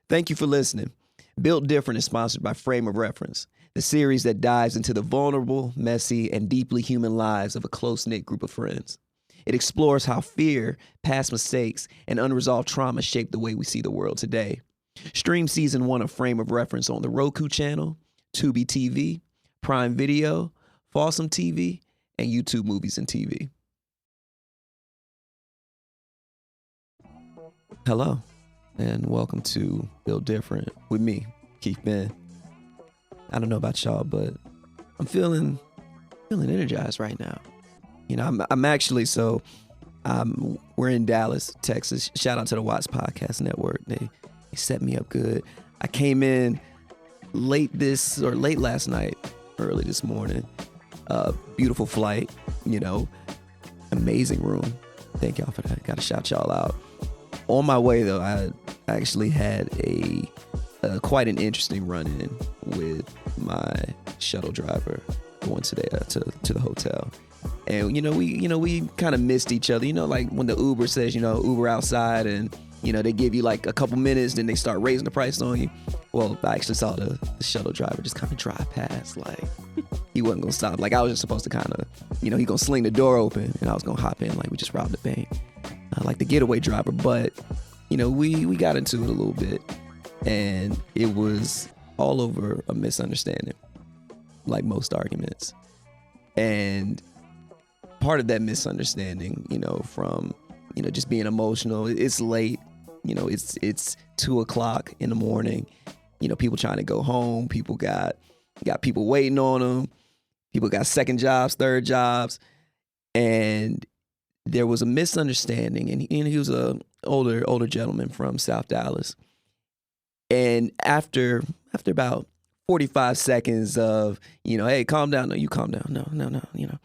Thank you for listening. Built Different is sponsored by Frame of Reference, the series that dives into the vulnerable, messy, and deeply human lives of a close-knit group of friends. It explores how fear, past mistakes, and unresolved trauma shape the way we see the world today. Stream season 1 of Frame of Reference on the Roku channel, Tubi TV, Prime Video, Fawsome TV, and YouTube Movies and TV. Hello, and welcome to Built Different with me, Keith Benn. I don't know about y'all, but I'm feeling energized right now. You know, we're in Dallas, Texas. Shout out to the WATZS Podcast Network. They set me up good. I came in late last night, early this morning. Beautiful flight, amazing room. Thank y'all for that. Gotta shout y'all out. On my way though, I actually had a quite an interesting run-in with my shuttle driver going to the hotel. And we kind of missed each other. Like when the Uber says, Uber outside, and they give you like a couple minutes, then they start raising the price on you. Well, I actually saw the shuttle driver just kind of drive past, like he wasn't gonna stop. Like I was just supposed to kind of, he gonna sling the door open, and I was gonna hop in like we just robbed the bank, like the getaway driver. But we got into it a little bit, and it was all over a misunderstanding, like most arguments. And part of that misunderstanding, from just being emotional. It's late, it's 2:00 in the morning. People trying to go home. People got people waiting on them. People got second jobs, third jobs, and there was a misunderstanding. And he was a older gentleman from South Dallas. And after about 45 seconds of hey, calm down. No, you calm down. No.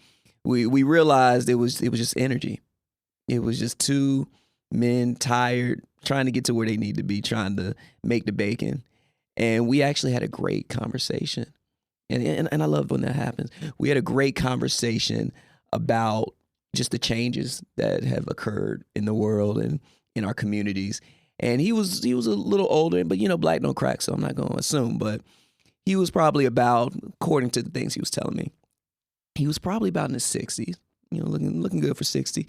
We realized it was just energy. It was just two men tired, trying to get to where they need to be, trying to make the bacon. And we actually had a great conversation. And I love when that happens. We had a great conversation about just the changes that have occurred in the world and in our communities. And he was a little older, but black don't crack, so I'm not going to assume. But he was probably about, according to the things he was telling me, he was probably about in his 60s, looking good for 60.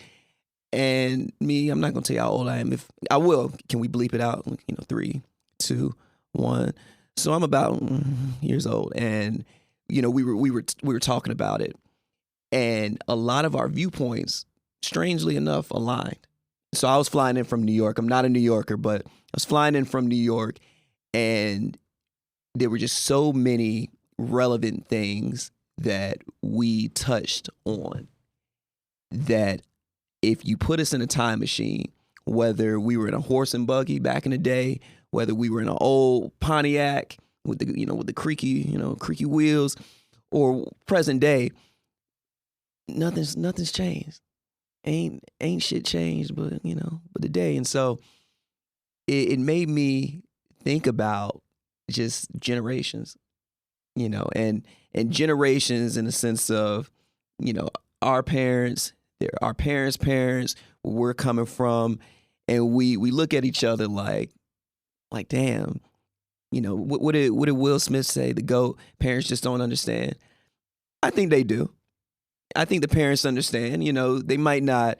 And me, I'm not gonna tell you how old I am. If I will, can we bleep it out? 3, 2, 1. So I'm about years old, and we were talking about it, and a lot of our viewpoints, strangely enough, aligned. So I was flying in from New York. I'm not a New Yorker, but I was flying in from New York, and there were just so many relevant things that we touched on that if you put us in a time machine, whether we were in a horse and buggy back in the day, whether we were in an old Pontiac with the creaky wheels, or present day, nothing's changed. Ain't shit changed, but the day. And so it made me think about just generations, and generations in the sense of, our parents, our parents' parents, where we're coming from, and we look at each other like damn, what did Will Smith say? The GOAT, parents just don't understand. I think they do. I think the parents understand. They might not,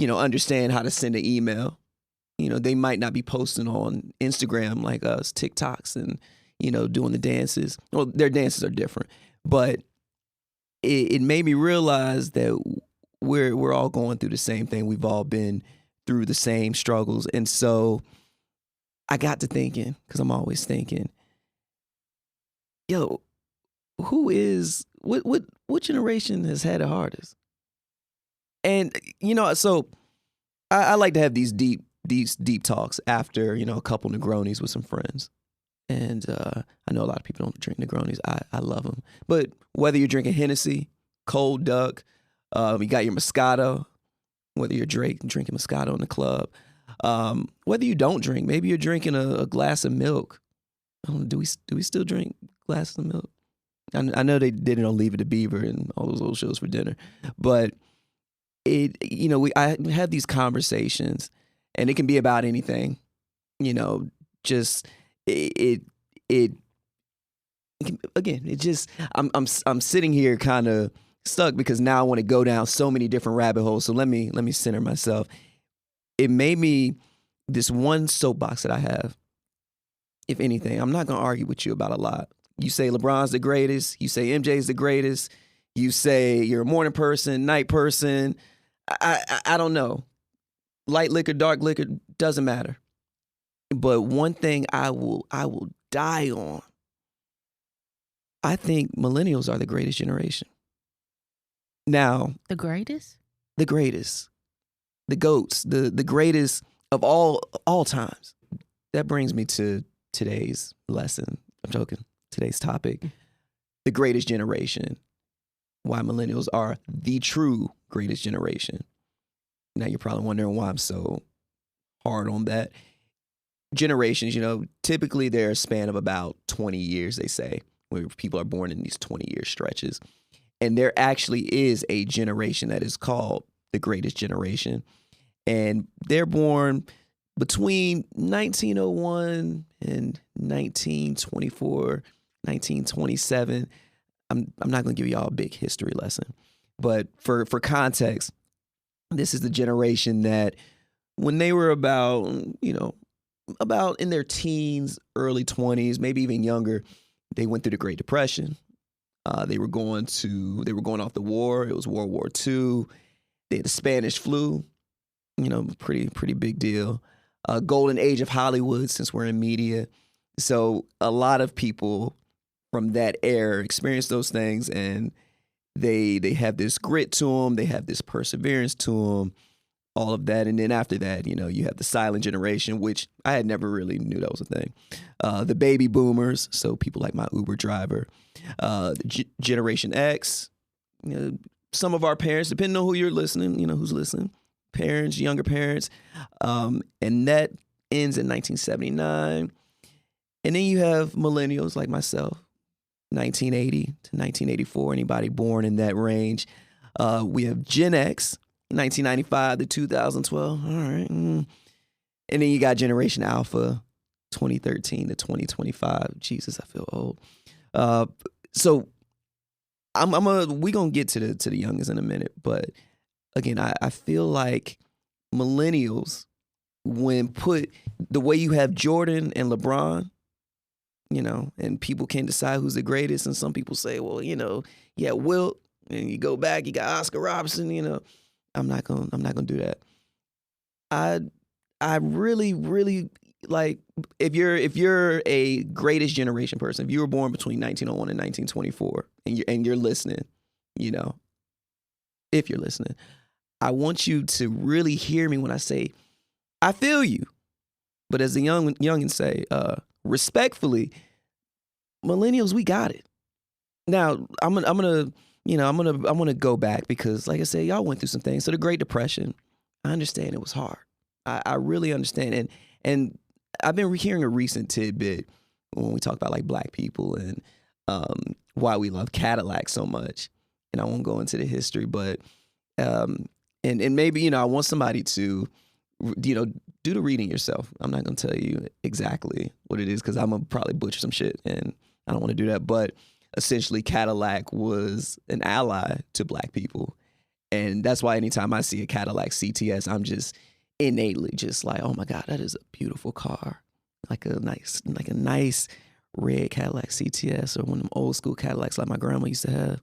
understand how to send an email. They might not be posting on Instagram like us, TikToks, and doing the dances. Well, their dances are different, but it made me realize that we're all going through the same thing. We've all been through the same struggles. And so I got to thinking, because I'm always thinking, yo, what generation has had it hardest? And, so I like to have these deep talks after, a couple Negronis with some friends. And I know a lot of people don't drink Negronis. I love them. But whether you're drinking Hennessy, Cold Duck, you got your Moscato, whether you're drinking Moscato in the club, whether you don't drink, maybe you're drinking a glass of milk. I don't know, do we still drink glasses of milk? I know they did it on Leave It to Beaver and all those old shows for dinner, but I have these conversations, and it can be about anything, just it it again, it just I'm sitting here kind of stuck because now I want to go down so many different rabbit holes. So let me center myself. It made me this one soapbox that I have. If anything, I'm not gonna argue with you about a lot. You say LeBron's the greatest. You say MJ's the greatest. You say you're a morning person, night person. I don't know. Light liquor, dark liquor, doesn't matter. But one thing I will die on. I think millennials are the greatest generation. Now, the greatest, the GOATs, the greatest of all times. That brings me to today's lesson. I'm joking. Today's topic, the greatest generation. Why millennials are the true greatest generation. Now you're probably wondering why I'm so hard on that. Generations, typically they're a span of about 20 years, they say, where people are born in these 20-year stretches. And there actually is a generation that is called the greatest generation. And they're born between 1901 and 1924, 1927. I'm not going to give y'all a big history lesson. But for context, this is the generation that when they were about in their teens, early 20s, maybe even younger, they went through the Great Depression. They were going off the war. It was World War II. They had the Spanish flu, pretty big deal. Golden age of Hollywood, since we're in media. So a lot of people from that era experience those things, and they have this grit to them. They have this perseverance to them, all of that. And then after that, you have the silent generation, which I had never really knew that was a thing. The baby boomers, so people like my Uber driver. Generation X, some of our parents, depending on who you're listening, who's listening, parents, younger parents. And that ends in 1979. And then you have millennials like myself, 1980 to 1984, anybody born in that range. We have Gen X, 1995 to 2012. All right. And then you got Generation Alpha, 2013 to 2025. Jesus, I feel old. So we gonna get to the youngest in a minute, but again, I feel like millennials, when put the way you have Jordan and LeBron, and people can't decide who's the greatest, and some people say, well, Wilt, and you go back, you got Oscar Robertson, I'm not gonna do that. I really, really like if you're a greatest generation person, if you were born between 1901 and 1924, and you're listening, if you're listening, I want you to really hear me when I say, I feel you. But as the youngins say, respectfully, millennials, we got it. Now I'm gonna go back because, like I said, y'all went through some things. So the Great Depression, I understand it was hard. I really understand, and I've been hearing a recent tidbit when we talk about like black people and why we love Cadillac so much. And I won't go into the history, but and maybe I want somebody to do the reading yourself. I'm not gonna tell you exactly what it is because I'm gonna probably butcher some shit, and I don't want to do that. But essentially, Cadillac was an ally to black people, and that's why anytime I see a Cadillac CTS, I'm just innately just like, oh my God, that is a beautiful car, like a nice red Cadillac CTS, or one of them old school Cadillacs like my grandma used to have.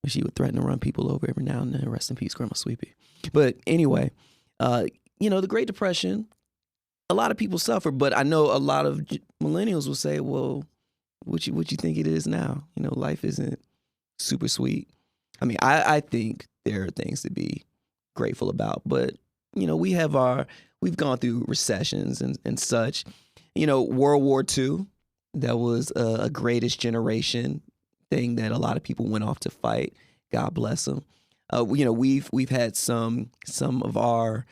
She would threaten to run people over every now and then. Rest in peace, Grandma Sweepy. But anyway, the Great Depression, a lot of people suffer, but I know a lot of millennials will say, well, what you think it is now? Life isn't super sweet. I mean, I think there are things to be grateful about, but we've gone through recessions and such. World War II, that was a greatest generation thing that a lot of people went off to fight. God bless them. We've had some of our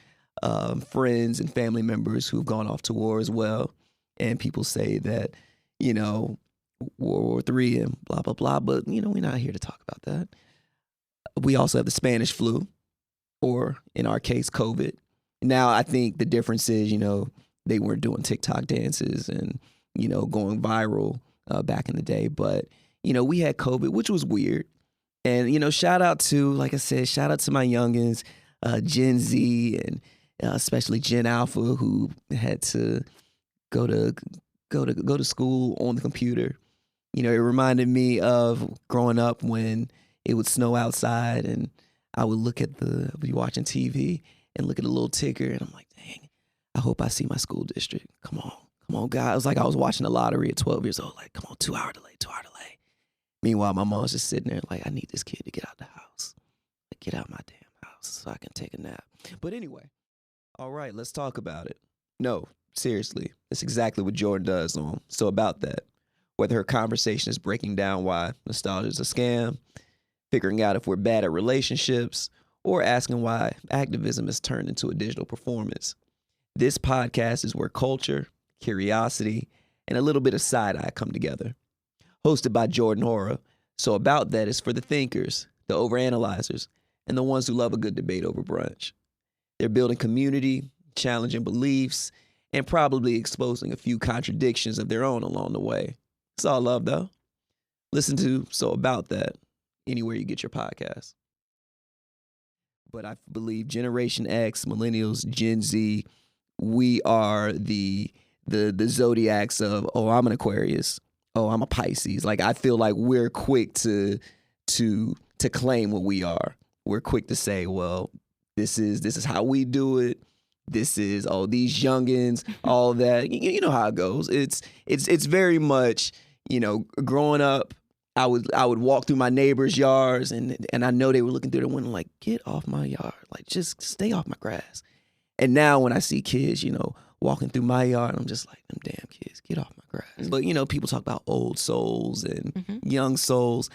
friends and family members who've gone off to war as well, and people say that World War III and blah blah blah. But we're not here to talk about that. We also have the Spanish flu, or in our case, COVID. Now I think the difference is they weren't doing TikTok dances and going viral back in the day. But, we had COVID, which was weird. And, shout out to, like I said, shout out to my youngins, Gen Z and especially Gen Alpha, who had to go to school on the computer. It reminded me of growing up when it would snow outside and I would be watching TV and look at a little ticker and I'm like, dang, I hope I see my school district. Come on, God. It was like I was watching the lottery at 12 years old. Like, come on, 2 hour delay. Meanwhile, my mom's just sitting there like, I need this kid to get out the house. Like, get out my damn house so I can take a nap. But anyway, all right, let's talk about it. No, seriously, that's exactly what Jordan does on So About That. Whether her conversation is breaking down why nostalgia is a scam, figuring out if we're bad at relationships, or asking why activism has turned into a digital performance. This podcast is where culture, curiosity, and a little bit of side-eye come together. Hosted by Jordan Hora, So About That is for the thinkers, the overanalyzers, and the ones who love a good debate over brunch. They're building community, challenging beliefs, and probably exposing a few contradictions of their own along the way. It's all love, though. Listen to So About That anywhere you get your podcast. But I believe Generation X, Millennials, Gen Z, we are the zodiacs of, oh, I'm an Aquarius. Oh, I'm a Pisces. Like, I feel like we're quick to claim what we are. We're quick to say, well, this is how we do it. This is, oh, these youngins, all that. You know how it goes. It's very much, growing up, I would walk through my neighbors' yards and I know they were looking through the window like, get off my yard. Like, just stay off my grass. And now when I see kids, walking through my yard, I'm just like, them damn kids, get off my grass. But, people talk about old souls and young souls,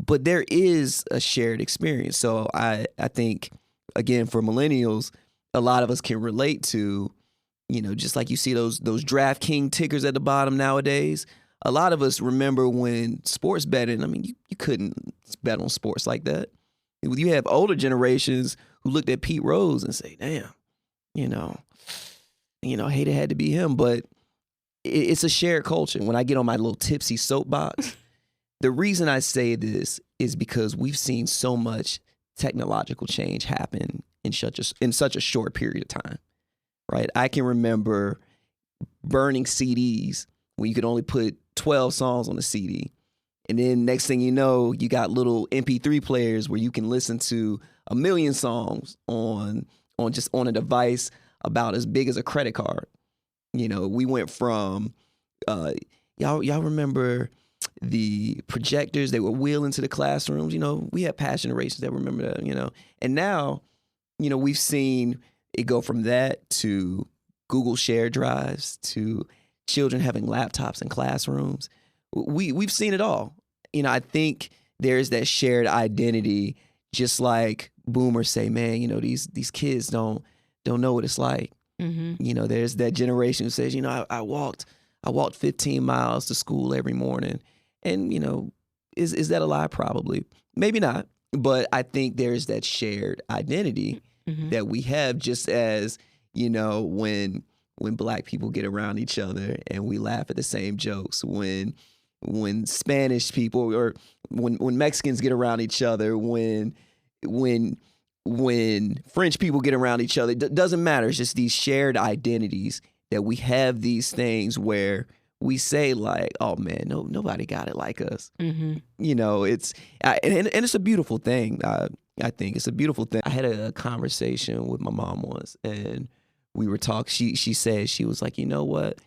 but there is a shared experience. So I think, again, for millennials, a lot of us can relate to, just like you see those DraftKings tickers at the bottom nowadays. A lot of us remember when sports betting, I mean, you couldn't bet on sports like that. You have older generations who looked at Pete Rose and say, damn, hate it had to be him. But it's a shared culture. When I get on my little tipsy soapbox, the reason I say this is because we've seen so much technological change happen in such a short period of time, right? I can remember burning CDs when you could only put 12 songs on a CD. And then next thing you know, you got little MP3 players where you can listen to 1 million songs on a device about as big as a credit card. We went from y'all remember the projectors they were wheeling into the classrooms. We had past generations that remember that. And now, we've seen it go from that to Google Share drives to children having laptops in classrooms. We've seen it all. I think there's that shared identity, just like boomers say, man, these kids don't know what it's like. Mm-hmm. There's that generation who says, I walked 15 miles to school every morning. And, is that a lie? Probably. Maybe not. But I think there's that shared identity that we have, just as, when Black people get around each other and we laugh at the same jokes, when Spanish people or when Mexicans get around each other, when French people get around each other, it doesn't matter. It's just these shared identities that we have, these things where we say like, oh man, nobody got it like us. Mm-hmm. It's a beautiful thing. I think it's a beautiful thing. I had a conversation with my mom once and we were talking. She said, she was like, you know what?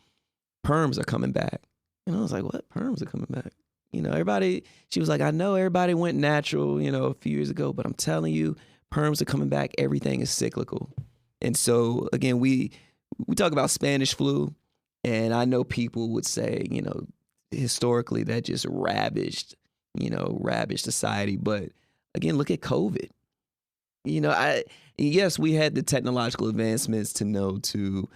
Perms are coming back. And I was like, what? Perms are coming back? Everybody, she was like, I know everybody went natural, a few years ago, but I'm telling you, perms are coming back. Everything is cyclical. And so, again, we talk about Spanish flu, and I know people would say, historically that just ravaged society. But again, look at COVID. Yes, we had the technological advancements to know to,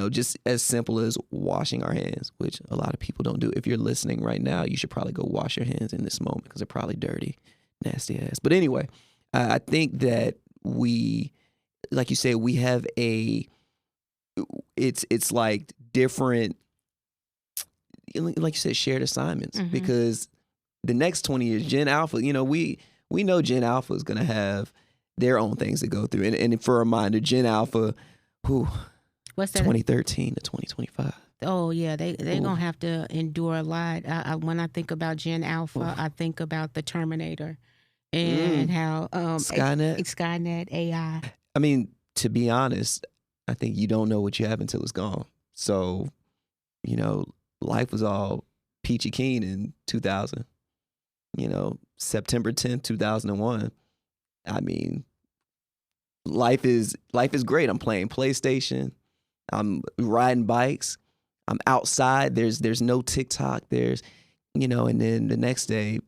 just as simple as washing our hands, which a lot of people don't do. If you're listening right now, you should probably go wash your hands in this moment because they're probably dirty, nasty ass. But anyway, I think that we, like you said, we have it's like different, like you said, shared assignments, because the next 20 years, Gen Alpha, you know, we know Gen Alpha is going to have their own things to go through. And for a reminder, Gen Alpha, what's that? 2013 to 2025. Oh yeah, they're gonna have to endure a lot. When I think about Gen Alpha, I think about the Terminator and how Skynet AI. I mean, to be honest, I think you don't know what you have until it's gone. So, you know, life was all peachy keen in 2000. You know, September 10th, 2001. I mean, life is great. I'm playing PlayStation. I'm riding bikes. I'm outside. There's no TikTok. There's, you know, and then the next day,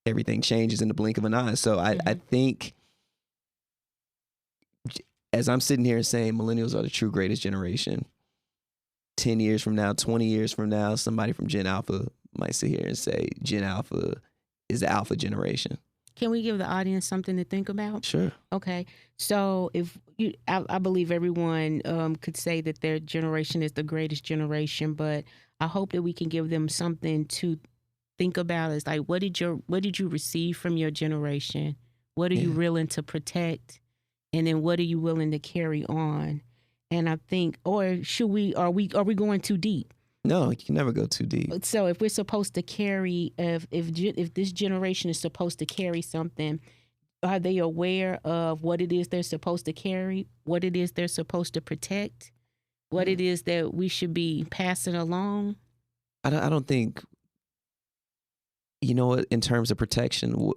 everything changes in the blink of an eye. So I think, as I'm sitting here saying millennials are the true greatest generation, 10 years from now, 20 years from now, somebody from Gen Alpha might sit here and say Gen Alpha is the alpha generation. Can we give the audience something to think about? Sure. Okay. So I believe everyone could say that their generation is the greatest generation, but I hope that we can give them something to think about. It's like, what did you receive from your generation? What are you willing to protect? And then what are you willing to carry on? And I think, or are we going too deep? No, you can never go too deep. So if we're supposed to carry, if this generation is supposed to carry something, are they aware of what it is they're supposed to carry, what it is they're supposed to protect, what it is that we should be passing along? I don't think, you know, in terms of protection,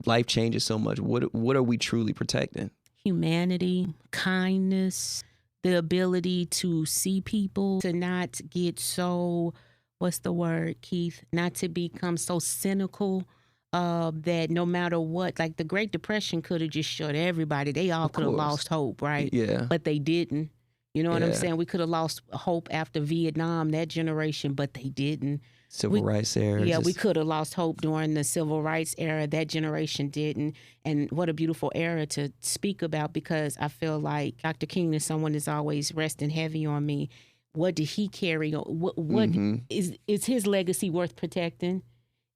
life changes so much. What are we truly protecting? Humanity, kindness, the ability to see people, to not get so, what's the word, Keith? Not to become so cynical that no matter what, like the Great Depression could have just shut everybody. They all could have lost hope, right? Yeah. But they didn't. You know what I'm saying? We could have lost hope after Vietnam, that generation, but they didn't. Civil rights era. Yeah, we could have lost hope during the civil rights era. That generation didn't. And what a beautiful era to speak about, because I feel like Dr. King is someone that's always resting heavy on me. What did he carry on? What is his legacy worth protecting?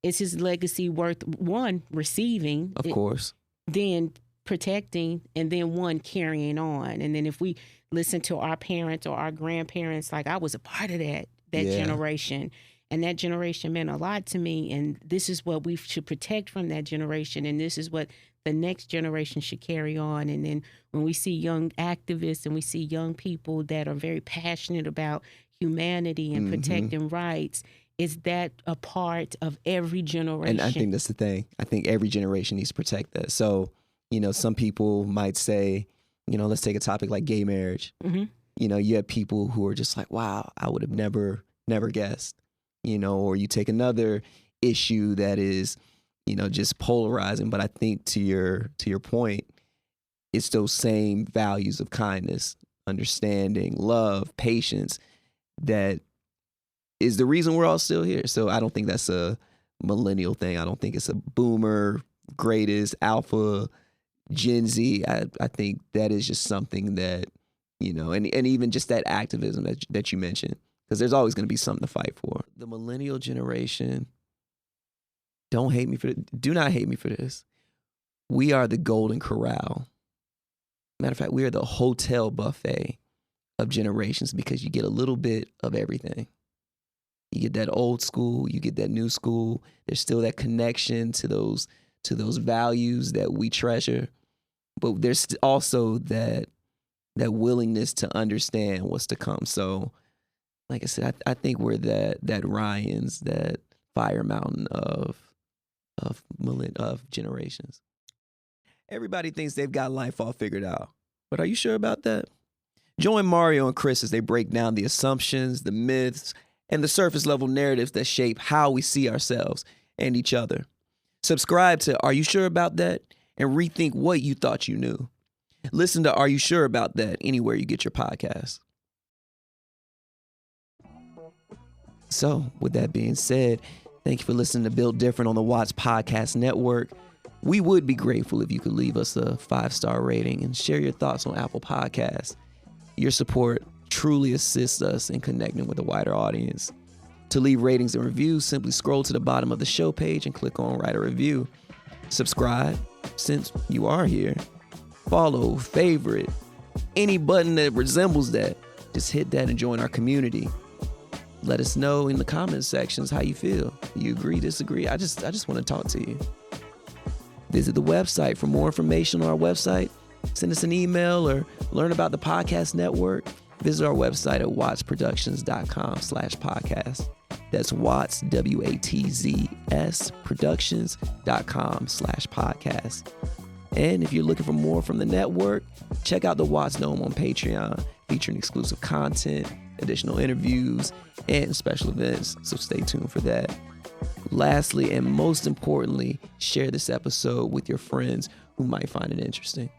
Is his legacy worth, one, receiving? Of course. Then protecting, and then one, carrying on. And then if we listen to our parents or our grandparents, like I was a part of that generation. And that generation meant a lot to me. And this is what we should protect from that generation. And this is what the next generation should carry on. And then when we see young activists and we see young people that are very passionate about humanity and protecting rights, is that a part of every generation? And I think that's the thing. I think every generation needs to protect that. So, you know, some people might say, you know, let's take a topic like gay marriage. You know, you have people who are just like, wow, I would have never guessed. You know, or you take another issue that is, you know, just polarizing. But I think to your point, it's those same values of kindness, understanding, love, patience that is the reason we're all still here. So I don't think that's a millennial thing. I don't think it's a boomer, greatest, alpha, Gen Z. I think that is just something that, you know, and even just that activism that you mentioned. Because there's always going to be something to fight for. The millennial generation, do not hate me for this. We are the golden corral. Matter of fact, we are the hotel buffet of generations, because you get a little bit of everything. You get that old school, you get that new school. There's still that connection to those values that we treasure. But there's also that willingness to understand what's to come. So, like I said, I think we're that Ryan's, that Fire Mountain of generations. Everybody thinks they've got life all figured out, but are you sure about that? Join Mario and Chris as they break down the assumptions, the myths, and the surface level narratives that shape how we see ourselves and each other. Subscribe to Are You Sure About That? And rethink what you thought you knew. Listen to Are You Sure About That anywhere you get your podcasts. So, with that being said, thank you for listening to Built Different on the WATZS Podcast Network. We would be grateful if you could leave us a 5-star rating and share your thoughts on Apple Podcasts. Your support truly assists us in connecting with a wider audience. To leave ratings and reviews, simply scroll to the bottom of the show page and click on Write a Review. Subscribe, since you are here. Follow, favorite, any button that resembles that. Just hit that and join our community. Let us know in the comment sections how you feel. You agree, disagree? I just want to talk to you. Visit the website for more information on our website. Send us an email or learn about the podcast network. Visit our website at watzproductions.com/podcast. That's Watts, WATZS productions.com/podcast. And if you're looking for more from the network, check out the WATZS Dome on Patreon, featuring exclusive content, additional interviews, and special events. So stay tuned for that. Lastly, and most importantly, share this episode with your friends who might find it interesting.